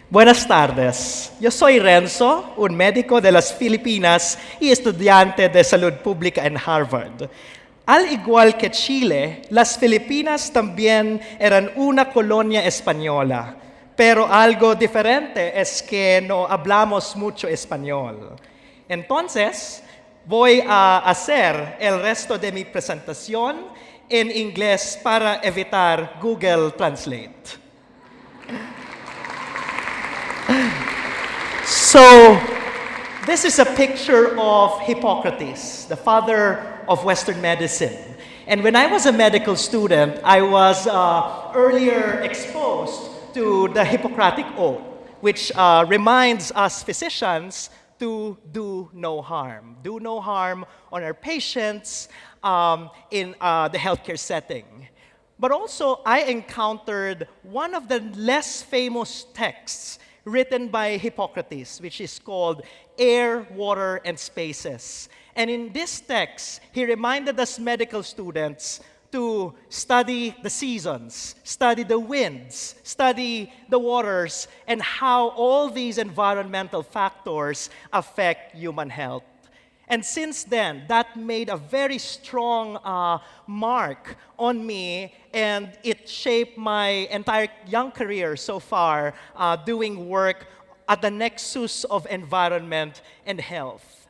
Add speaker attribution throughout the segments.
Speaker 1: Buenas tardes. Yo soy Renzo, un médico de las Filipinas y estudiante de Salud Pública en Harvard. Al igual que Chile, las Filipinas también eran una colonia española, pero algo diferente es que no hablamos mucho español. Entonces, voy a hacer el resto de mi presentación en inglés para evitar Google Translate. So, this is a picture of Hippocrates, the father of Western medicine. And when I was a medical student, I was earlier exposed to the Hippocratic Oath, which reminds us physicians to do no harm. Do no harm on our patients in the healthcare setting. But also, I encountered one of the less famous texts written by Hippocrates, which is called Air, Water, and Spaces. And in this text, he reminded us medical students to study the seasons, study the winds, study the waters, and how all these environmental factors affect human health. And since then, that made a very strong mark on me, and it shaped my entire young career so far, doing work at the nexus of environment and health.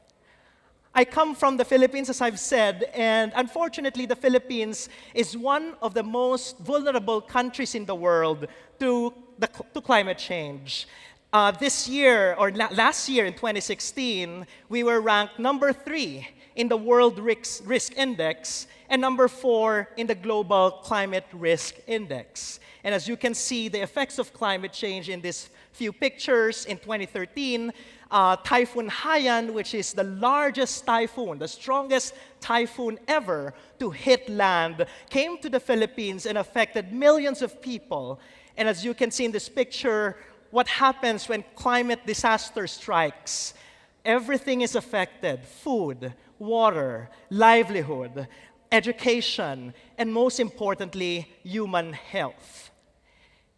Speaker 1: I come from the Philippines, as I've said, and unfortunately, the Philippines is one of the most vulnerable countries in the world to climate change. This year, or last year in 2016, we were ranked number 3 in the World Risk Index and number 4 in the Global Climate Risk Index. And as you can see, the effects of climate change in these few pictures. In 2013, Typhoon Haiyan, which is the largest typhoon, the strongest typhoon ever to hit land, came to the Philippines and affected millions of people. And as you can see in this picture, what happens when climate disaster strikes? Everything is affected: food, water, livelihood, education, and most importantly, human health.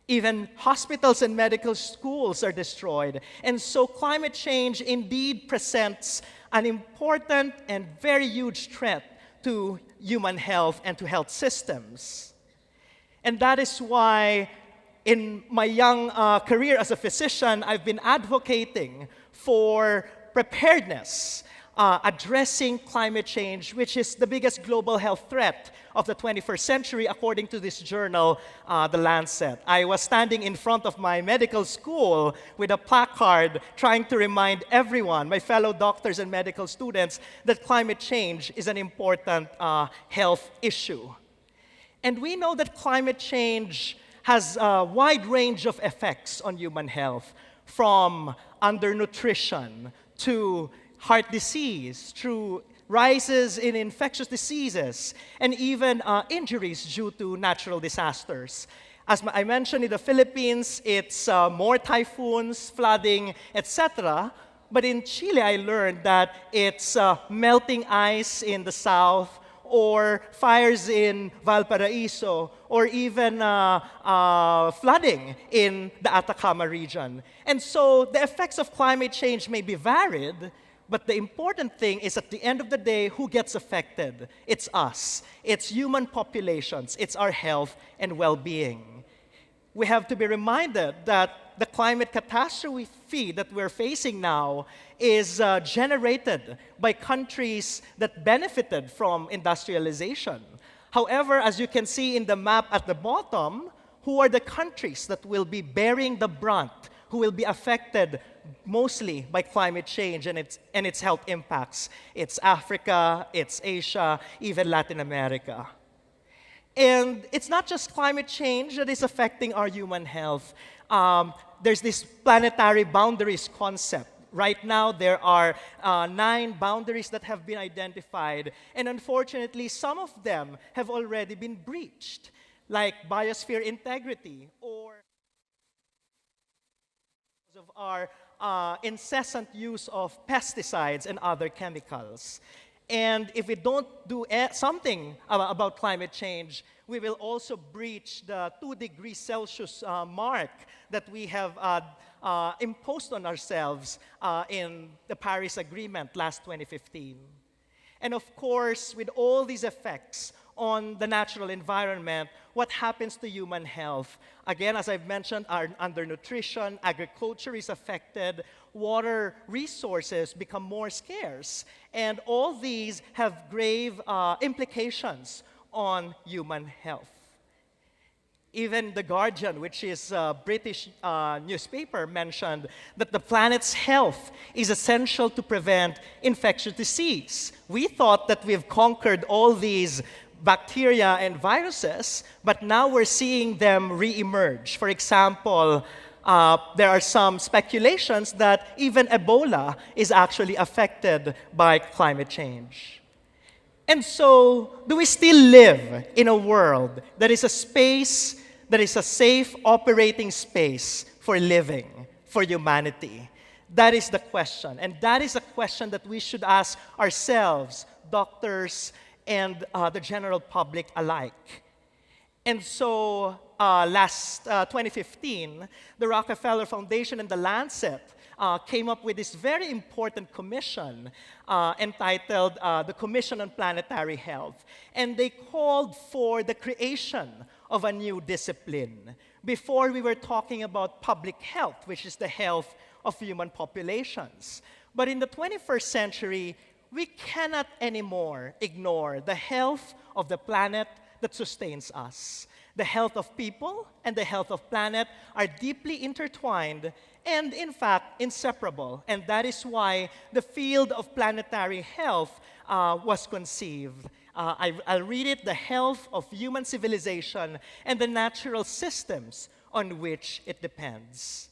Speaker 1: Even hospitals and medical schools are destroyed. And so climate change indeed presents an important and very huge threat to human health and to health systems. And that is why in my young career as a physician, I've been advocating for preparedness, addressing climate change, which is the biggest global health threat of the 21st century, according to this journal, The Lancet. I was standing in front of my medical school with a placard trying to remind everyone, my fellow doctors and medical students, that climate change is an important health issue. And we know that climate change has a wide range of effects on human health, from undernutrition to heart disease, through rises in infectious diseases, and even injuries due to natural disasters. As I mentioned, in the Philippines, it's more typhoons, flooding, etc. But in Chile, I learned that it's melting ice in the south, or fires in Valparaiso, or even flooding in the Atacama region. And so the effects of climate change may be varied, but the important thing is, at the end of the day, who gets affected? It's us. It's human populations. It's our health and well-being. We have to be reminded that the climate catastrophe that we're facing now is generated by countries that benefited from industrialization. However, as you can see in the map at the bottom, who are the countries that will be bearing the brunt, who will be affected mostly by climate change and its health impacts? It's Africa, it's Asia, even Latin America. And it's not just climate change that is affecting our human health. There's this planetary boundaries concept. Right now, there are 9 boundaries that have been identified, and unfortunately, some of them have already been breached, like biosphere integrity, or because of our incessant use of pesticides and other chemicals. And if we don't do something about climate change, we will also breach the 2 degrees Celsius mark that we have imposed on ourselves in the Paris Agreement last 2015. And of course, with all these effects on the natural environment, what happens to human health? Again, as I've mentioned, our undernutrition, agriculture is affected, water resources become more scarce, and all these have grave implications on human health. Even The Guardian, which is a British newspaper, mentioned that the planet's health is essential to prevent infectious disease. We thought that we've conquered all these bacteria and viruses, but now we're seeing them re-emerge. For example, there are some speculations that even Ebola is actually affected by climate change. And so, do we still live in a world that is a space, that is a safe operating space for living, for humanity? That is the question. And that is a question that we should ask ourselves, doctors, and the general public alike. And so, last 2015, the Rockefeller Foundation and the Lancet came up with this very important commission entitled the Commission on Planetary Health. And they called for the creation of a new discipline. Before, we were talking about public health, which is the health of human populations. But in the 21st century, we cannot anymore ignore the health of the planet that sustains us. The health of people and the health of planet are deeply intertwined and, in fact, inseparable. And that is why the field of planetary health was conceived. I'll read it: the health of human civilization and the natural systems on which it depends.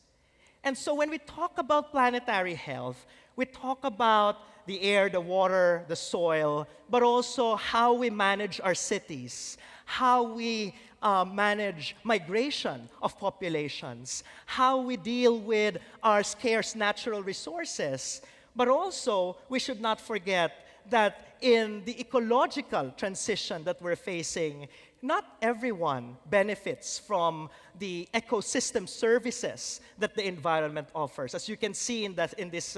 Speaker 1: And so when we talk about planetary health, we talk about the air, the water, the soil, but also how we manage our cities, how we manage migration of populations, how we deal with our scarce natural resources. But also, we should not forget that in the ecological transition that we're facing, not everyone benefits from the ecosystem services that the environment offers. As you can see in this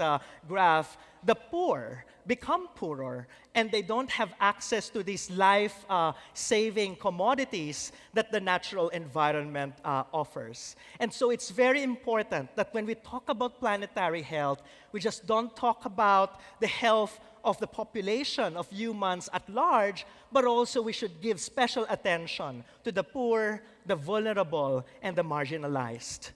Speaker 1: graph, the poor become poorer, and they don't have access to these life-saving commodities that the natural environment offers. And so it's very important that when we talk about planetary health, we just don't talk about the health of the population of humans at large, but also we should give special attention to the poor, the vulnerable, and the marginalized.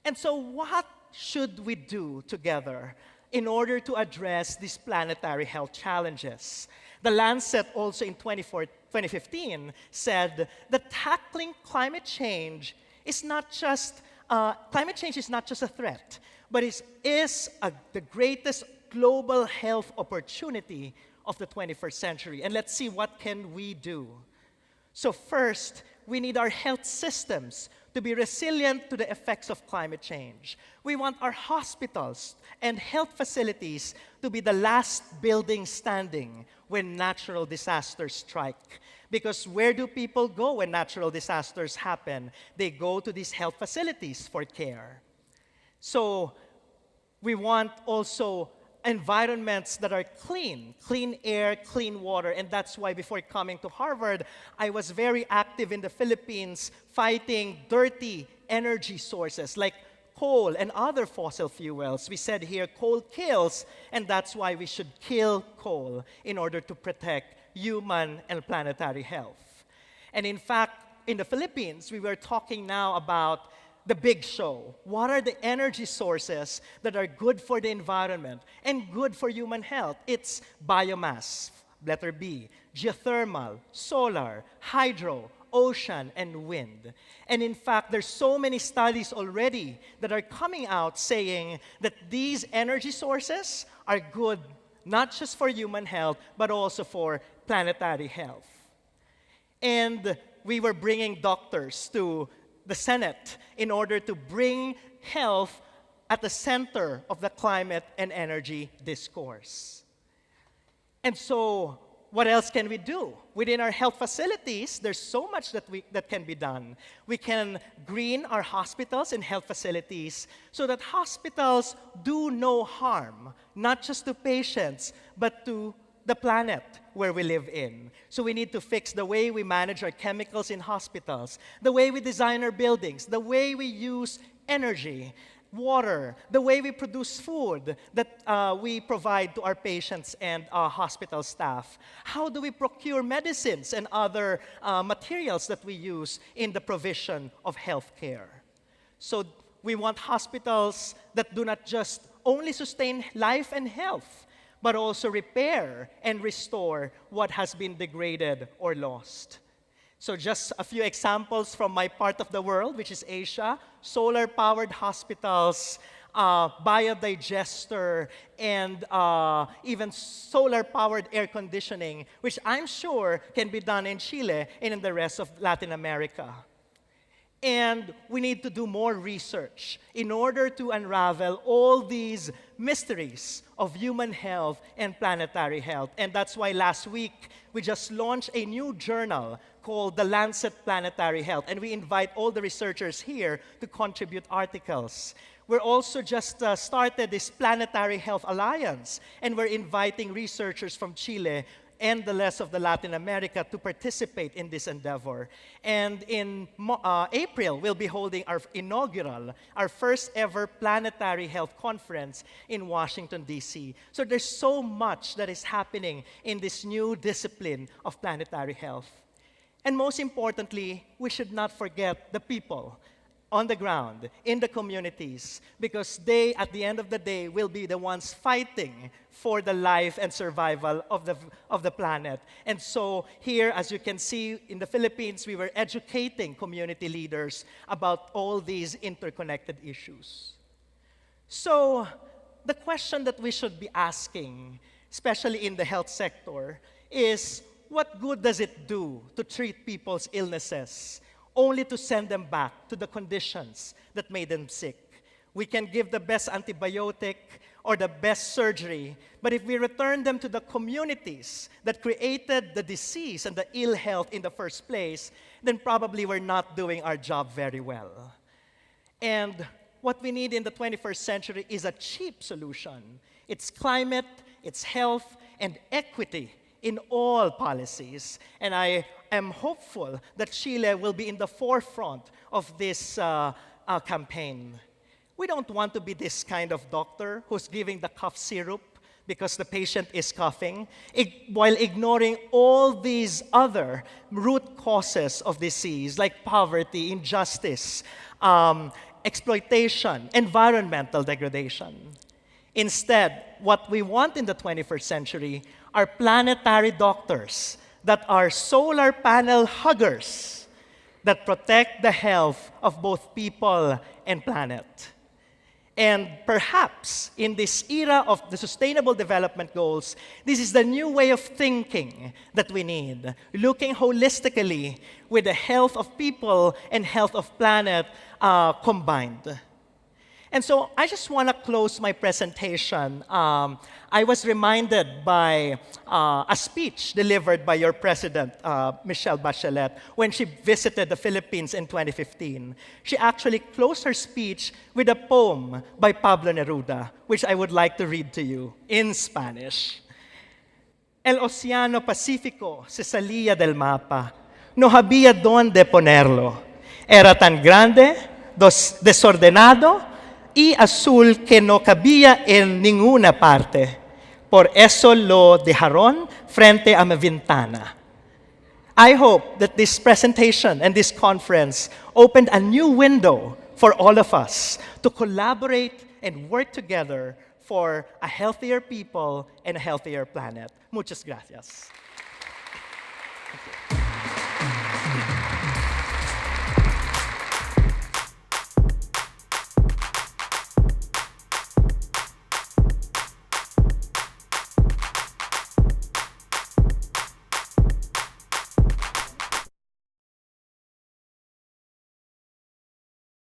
Speaker 1: And so what should we do together in order to address these planetary health challenges? The Lancet also in 2015 said that tackling climate change is not just a threat, but is the greatest global health opportunity of the 21st century. And let's see, what can we do? So first, we need our health systems to be resilient to the effects of climate change. We want our hospitals and health facilities to be the last building standing when natural disasters strike. Because where do people go when natural disasters happen? They go to these health facilities for care. So we want also environments that are clean air, clean water, and that's why before coming to Harvard, I was very active in the Philippines fighting dirty energy sources like coal and other fossil fuels. We said here, coal kills, and that's why we should kill coal in order to protect human and planetary health. And in fact, in the Philippines, we were talking now about the big show. What are the energy sources that are good for the environment and good for human health? It's biomass, letter B, geothermal, solar, hydro, ocean, and wind. And in fact, there's so many studies already that are coming out saying that these energy sources are good not just for human health, but also for planetary health. And we were bringing doctors to the Senate in order to bring health at the center of the climate and energy discourse. And so what else can we do? Within our health facilities, there's so much that can be done. We can green our hospitals and health facilities so that hospitals do no harm, not just to patients, but to the planet where we live in. So we need to fix the way we manage our chemicals in hospitals, the way we design our buildings, the way we use energy, water, the way we produce food that we provide to our patients and hospital staff. How do we procure medicines and other materials that we use in the provision of healthcare? So we want hospitals that do not just only sustain life and health, but also repair and restore what has been degraded or lost. So just a few examples from my part of the world, which is Asia: solar-powered hospitals, biodigester, and even solar-powered air conditioning, which I'm sure can be done in Chile and in the rest of Latin America. And we need to do more research in order to unravel all these mysteries of human health and planetary health. And that's why last week, we just launched a new journal called The Lancet Planetary Health. And we invite all the researchers here to contribute articles. We're also just started this Planetary Health Alliance, and we're inviting researchers from Chile and the rest of the Latin America to participate in this endeavor. And in April, we'll be holding our inaugural, our first ever Planetary Health Conference in Washington, D.C. So there's so much that is happening in this new discipline of planetary health. And most importantly, we should not forget the people on the ground, in the communities, because they, at the end of the day, will be the ones fighting for the life and survival of the planet. And so here, as you can see, in the Philippines, we were educating community leaders about all these interconnected issues. So the question that we should be asking, especially in the health sector, is what good does it do to treat people's illnesses only to send them back to the conditions that made them sick? We can give the best antibiotic or the best surgery, but if we return them to the communities that created the disease and the ill health in the first place, then probably we're not doing our job very well. And what we need in the 21st century is a cheap solution. It's climate, it's health, and equity in all policies. And I am hopeful that Chile will be in the forefront of this campaign. We don't want to be this kind of doctor who's giving the cough syrup because the patient is coughing, while ignoring all these other root causes of disease like poverty, injustice, exploitation, environmental degradation. Instead, what we want in the 21st century are planetary doctors that are solar panel huggers that protect the health of both people and planet. And perhaps in this era of the Sustainable Development Goals, this is the new way of thinking that we need, looking holistically with the health of people and health of planet combined. And so I just want to close my presentation. I was reminded by a speech delivered by your president, Michelle Bachelet, when she visited the Philippines in 2015. She actually closed her speech with a poem by Pablo Neruda, which I would like to read to you in Spanish. El Océano Pacífico se salía del mapa. No había dónde ponerlo. Era tan grande, desordenado, y azul que no cabía en ninguna parte. Por eso lo dejaron frente a mi ventana. I hope that this presentation and this conference opened a new window for all of us to collaborate and work together for a healthier people and a healthier planet. Muchas gracias.